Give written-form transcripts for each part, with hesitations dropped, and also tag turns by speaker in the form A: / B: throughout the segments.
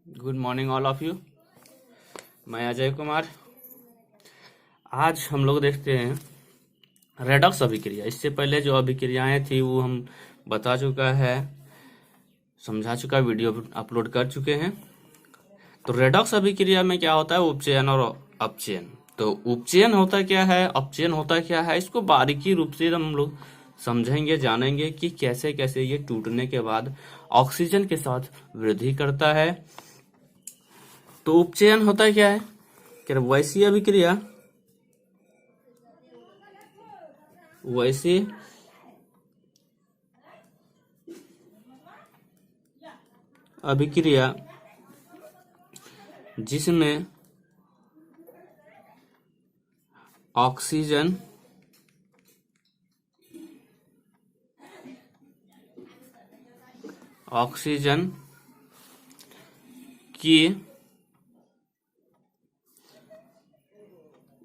A: Good morning all of you. मैं अजय कुमार। आज हम लोग देखते हैं रेडॉक्स अभिक्रिया। इससे पहले जो अभिक्रियाएं थी वो हम बता चुका है, समझा चुका, वीडियो अपलोड कर चुके हैं। तो रेडॉक्स अभिक्रिया में क्या होता है, उपचयन और अपचयन। तो उपचयन होता क्या है, अपचयन होता क्या है, इसको बारीकी रूप से हम लोग समझेंगे, जानेंगे कि कैसे कैसे ये टूटने के बाद ऑक्सीजन के साथ वृद्धि करता है। तो उपचयन होता क्या है, वैसी अभिक्रिया, वैसी अभिक्रिया जिसमें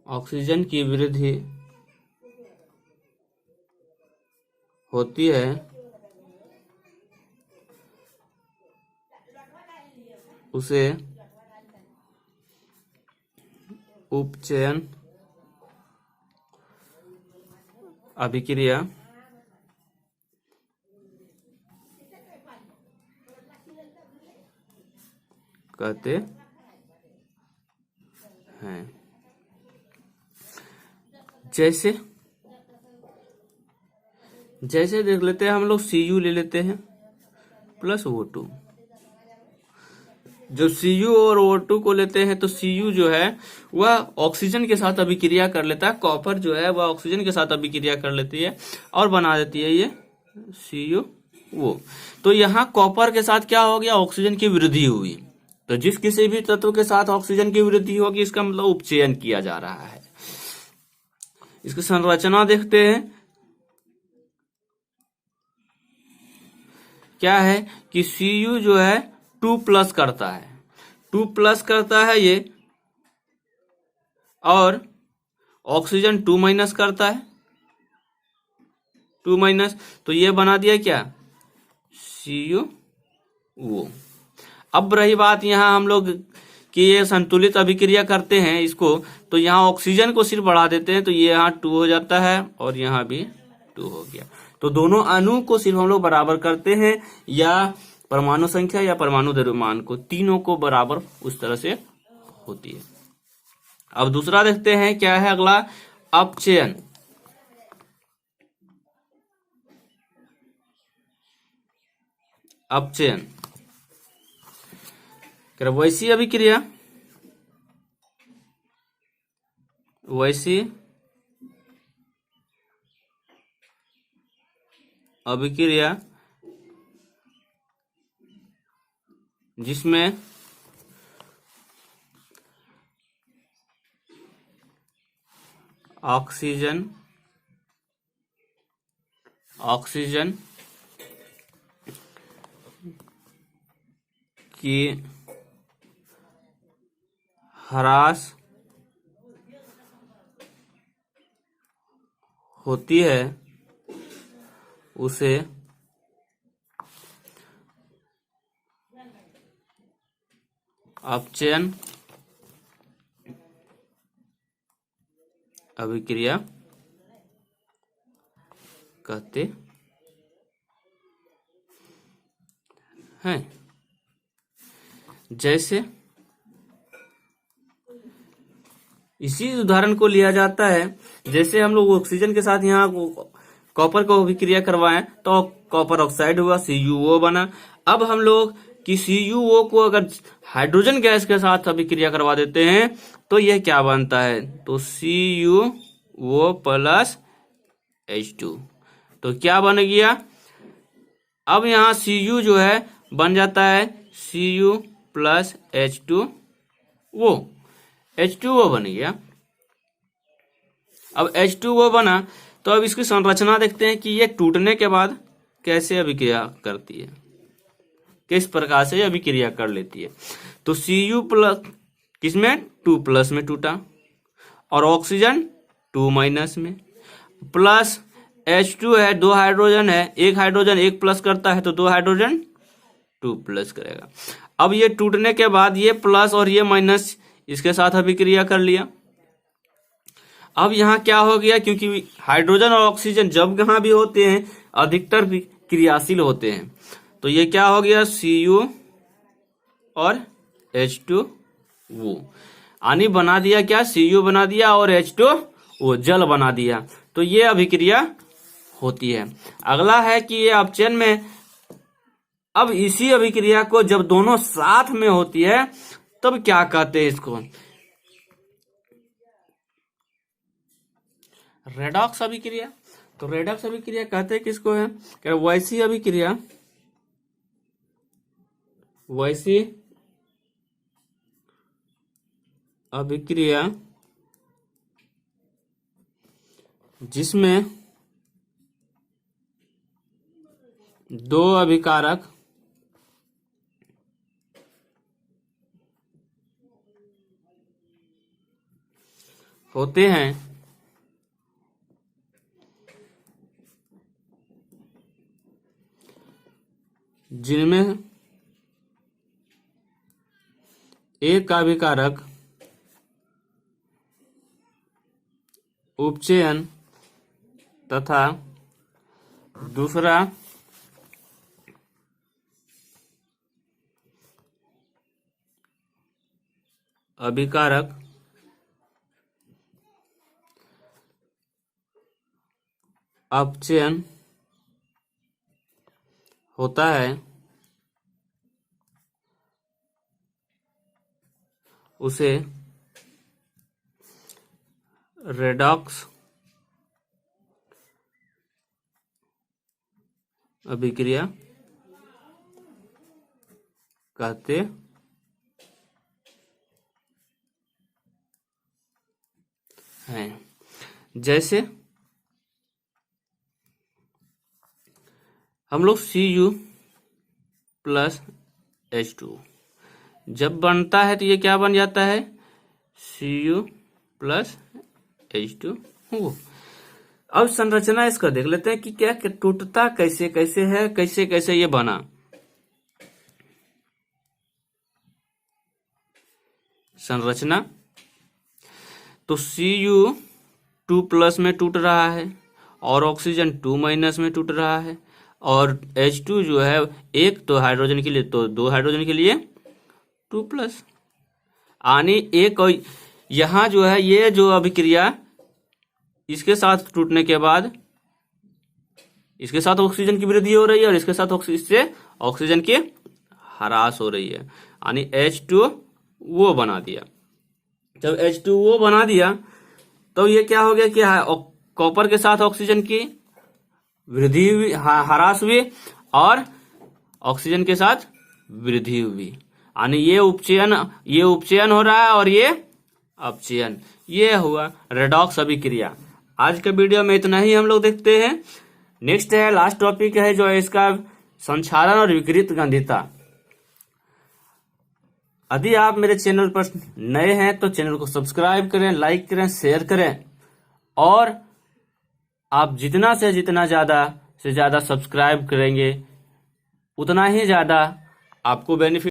A: ऑक्सीजन की वृद्धि होती है, उसे उपचयन अभिक्रिया कहते हैं। जैसे देख लेते हैं, हम लोग Cu ले लेते हैं प्लस O2। जो Cu और O2 को लेते हैं तो Cu जो है वह ऑक्सीजन के साथ अभिक्रिया कर लेता है, कॉपर जो है वह ऑक्सीजन के साथ अभिक्रिया कर लेती है और बना देती है ये CuO। तो यहाँ कॉपर के साथ क्या हो गया, ऑक्सीजन की वृद्धि हुई। तो जिस किसी भी तत्व के साथ ऑक्सीजन की वृद्धि होगी, इसका मतलब उपचयन किया जा रहा है। इसकी संरचना देखते हैं। क्या है कि Cu जो है 2+ करता है, 2+ करता है ये, और ऑक्सीजन 2- करता है, 2-। तो ये बना दिया क्या, CuO। अब रही बात यहाँ हम लोग कि ये संतुलित अभिक्रिया करते हैं इसको, तो यहाँ ऑक्सीजन को सिर्फ बढ़ा देते हैं, तो ये यहाँ 2 हो जाता है और यहाँ भी 2 हो गया। तो दोनों अणु को सिर्फ हम लोग बराबर करते हैं, या परमाणु संख्या या परमाणु द्रव्यमान को, तीनों को बराबर उस तरह से होती है। अब दूसरा देखते हैं क्या है अगला, अपचयन। अपचयन वैसी अभिक्रिया, वैसी अभिक्रिया जिसमें ऑक्सीजन की ह्रास होती है, उसे अपचयन अभिक्रिया कहते हैं। जैसे इसी उदाहरण को लिया जाता है, जैसे हम लोग ऑक्सीजन के साथ यहाँ कॉपर को अभिक्रिया करवाएं तो कॉपर ऑक्साइड हुआ, CuO बना। अब हम लोग कि CuO को अगर हाइड्रोजन गैस के साथ अभिक्रिया करवा देते हैं तो यह क्या बनता है, तो CuO प्लस H2। तो क्या बन गया, अब यहाँ Cu जो है बन जाता है Cu प्लस H2O, H2O बन गया। अब H2O बना, तो अब इसकी संरचना देखते हैं कि ये टूटने के बाद कैसे अभिक्रिया करती है, किस प्रकार से अभिक्रिया कर लेती है। तो Cu प्लस किसमें, 2+ में टूटा, और ऑक्सीजन 2- में, प्लस H2 है, 2 हाइड्रोजन है, एक हाइड्रोजन 1+ करता है तो 2 हाइड्रोजन 2 प्लस करेगा। अब ये टूटने के बाद ये प्लस और ये माइनस इसके साथ अभिक्रिया कर लिया। अब यहाँ क्या हो गया, क्योंकि हाइड्रोजन और ऑक्सीजन जब यहाँ भी होते हैं अधिकतर भी क्रियाशील होते हैं, तो ये क्या हो गया, Cu और H2O यानी बना दिया क्या, Cu बना दिया और H2O जल बना दिया। तो ये अभिक्रिया होती है। अगला है कि ये अपचयन में, अब इसी अभिक्रिया को जब दोनों साथ में होती है तब क्या कहते हैं, इसको रेडॉक्स अभिक्रिया। तो रेडॉक्स अभिक्रिया कहते हैं किसको है, वैसी अभिक्रिया, वैसी अभिक्रिया जिसमें दो अभिकारक होते हैं जिनमें एक अभिकारक उपचयन तथा दूसरा अभिकारक अपचयन होता है, उसे रेडॉक्स अभिक्रिया कहते हैं। जैसे हम लोग Cu प्लस H2 जब बनता है तो ये क्या बन जाता है, Cu प्लस H2O। अब संरचना इसका देख लेते हैं कि क्या टूटता कैसे कैसे है, कैसे कैसे ये बना। संरचना तो Cu 2 प्लस में टूट रहा है और ऑक्सीजन 2 माइनस में टूट रहा है, और H2 जो है एक तो हाइड्रोजन के लिए तो 2 हाइड्रोजन के लिए 2 प्लस यानी एक, और यहाँ जो है ये जो अभिक्रिया इसके साथ टूटने के बाद इसके साथ ऑक्सीजन की वृद्धि हो रही है और इसके साथ इससे ऑक्सीजन की ह्रास हो रही है, यानी H2O बना दिया। जब H2O बना दिया तो ये क्या हो गया कि कॉपर के साथ ऑक्सीजन की वृद्धि हुई, ह्रास हुई, और ऑक्सीजन के साथ वृद्धि हुई, यानी ये उपचयन हो रहा है और ये अपचयन। ये हुआ रेडॉक्स अभिक्रिया। आज के वीडियो में इतना ही हम लोग देखते हैं। नेक्स्ट है, लास्ट टॉपिक है जो है इसका संक्षारण और विकृत गंधिता। यदि आप मेरे चैनल पर नए हैं तो चैनल को सब्सक्राइब करें, लाइक करें, शेयर करें, और आप जितना से जितना ज्यादा से ज्यादा सब्सक्राइब करेंगे उतना ही ज्यादा आपको बेनिफिट